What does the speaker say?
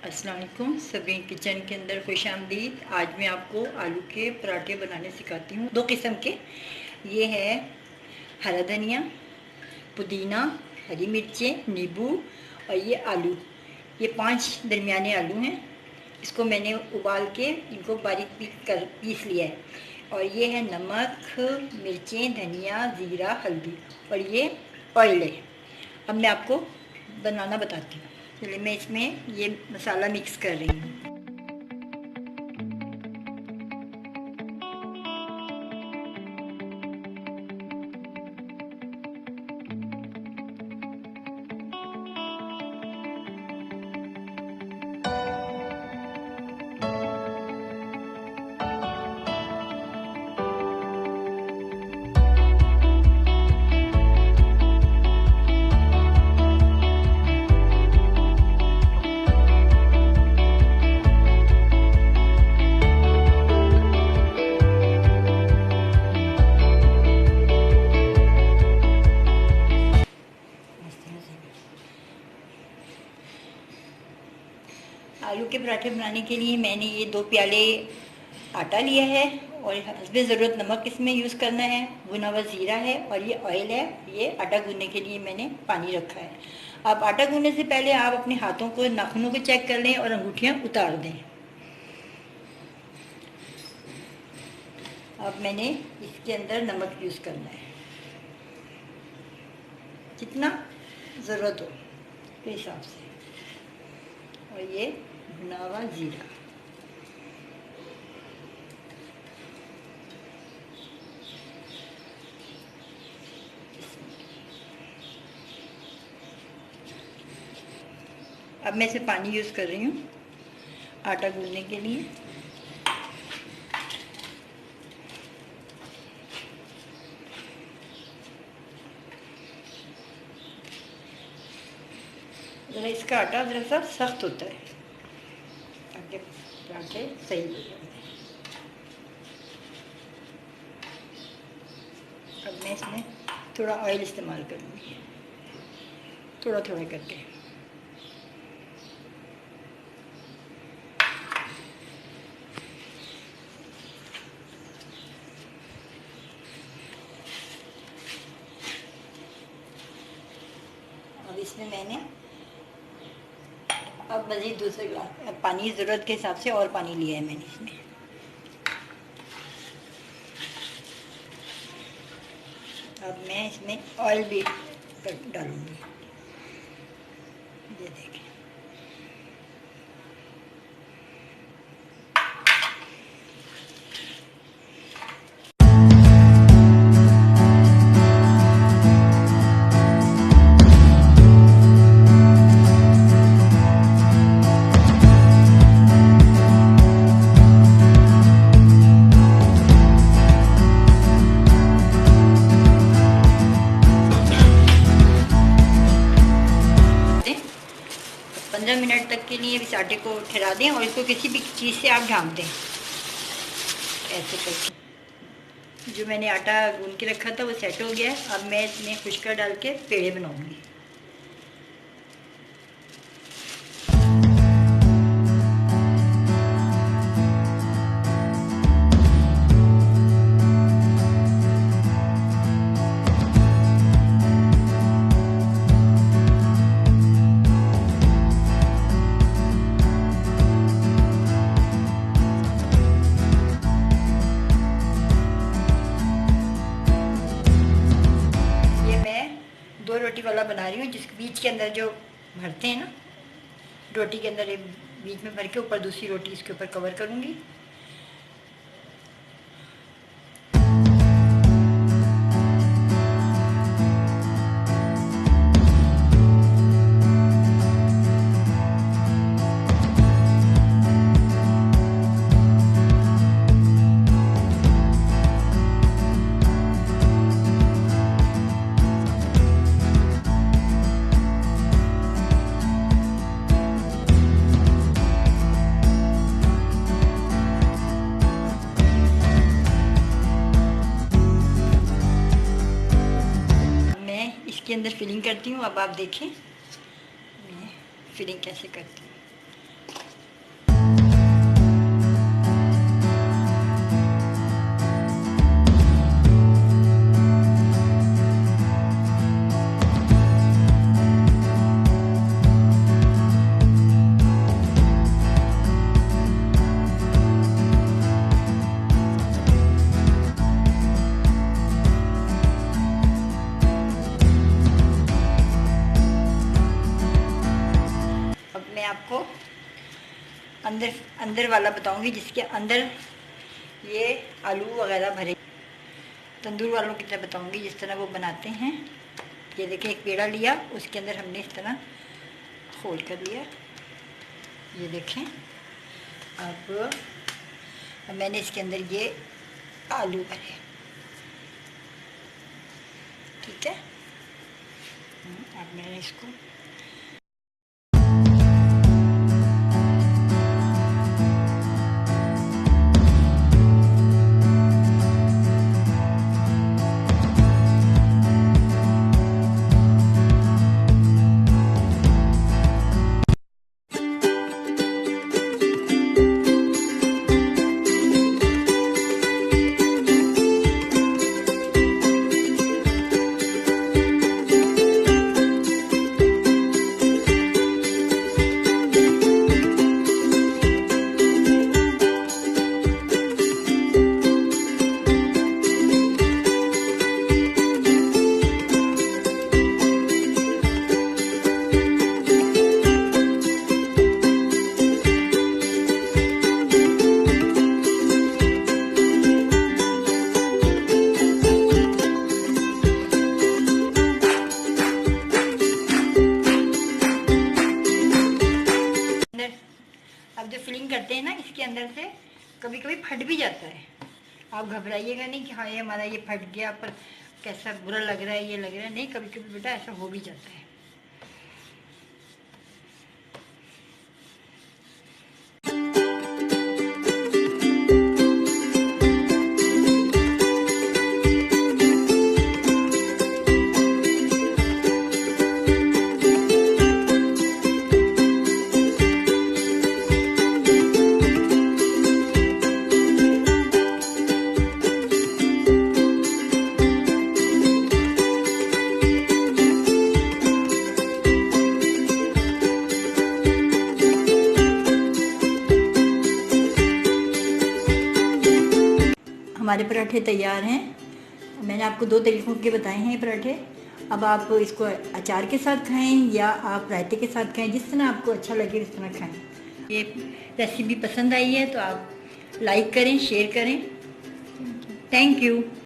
अस्सलाम वालेकुम, सभी किचन के अंदर खुश आमदीद। आज मैं आपको आलू के पराठे बनाने सिखाती हूँ। दो किस्म के, ये है हरा धनिया, पुदीना, हरी मिर्चें, नींबू और ये आलू। ये 5 दरमियाने आलू हैं। इसको मैंने उबाल के इनको बारीक पीस लिया है। और ये है नमक, मिर्चें, धनिया, ज़ीरा, हल्दी और ये ऑयल है। अब मैं आपको बनाना बताती हूँ। चलिए मैं इसमें ये मसाला मिक्स कर रही हूँ। आलू के पराठे बनाने के लिए मैंने ये 2 प्याले आटा लिया है और हस्बे ज़रूरत नमक इसमें यूज़ करना है। भुना हुआ ज़ीरा है और ये ऑयल है। ये आटा गूंदने के लिए मैंने पानी रखा है। अब आटा गूंदने से पहले आप अपने हाथों को, नाखूनों को चेक कर लें और अंगूठियाँ उतार दें। अब मैंने इसके अंदर नमक यूज़ करना है, जितना ज़रूरत हो के हिसाब से। और ये भुना हुआ ज़ीरा, अब मैं इसे पानी यूज़ कर रही हूँ आटा गूंदने के लिए। ज़रा इसका आटा ज़रा सा सख्त होता है ताकि पराठे सही हो जाए। अब मैं इसमें थोड़ा ऑयल इस्तेमाल करूँगी, थोड़ा थोड़ा करके। अब इसमें मैंने मज़ीद दूसरे गिलास पानी, ज़रूरत के हिसाब से और पानी लिया है मैंने इसमें। अब मैं इसमें ऑयल भी डालूँगी, ये देखें। मिनट तक के लिए इस आटे को ठहरा दें और इसको किसी भी चीज़ से आप ढाँप दें ऐसे करके। जो मैंने आटा गूंद के रखा था वो सेट हो गया है। अब मैं इसमें खुशका डाल के पेड़े बनाऊंगी। दो रोटी वाला बना रही हूँ, जिसके बीच के अंदर जो भरते हैं ना, रोटी के अंदर एक बीच में भर के ऊपर दूसरी रोटी इसके ऊपर कवर करूँगी। इसके अंदर फिलिंग करती हूँ। अब आप देखें मैं फिलिंग कैसे करती हूँ। अंदर अंदर वाला बताऊंगी, जिसके अंदर ये आलू वगैरह भरे। तंदूर वालों की तरह बताऊंगी जिस तरह वो बनाते हैं। ये देखिए, एक पेड़ा लिया, उसके अंदर हमने इस तरह फोल्ड कर लिया। ये देखें, अब मैंने इसके अंदर ये आलू भरे। ठीक है, अब मैंने इसको अब जो फिलिंग करते हैं ना इसके अंदर से, कभी कभी फट भी जाता है। आप घबराइएगा नहीं कि हाँ ये हमारा ये फट गया, पर कैसा बुरा लग रहा है, ये लग रहा है, नहीं, कभी कभी बेटा ऐसा हो भी जाता है। हमारे पराठे तैयार हैं। मैंने आपको 2 तरीक़ों के बताए हैं ये पराठे। अब आप इसको अचार के साथ खाएं या आप रायते के साथ खाएं, जिस तरह आपको अच्छा लगे उस तरह खाएं। ये रेसिपी पसंद आई है तो आप लाइक करें, शेयर करें। Thank you.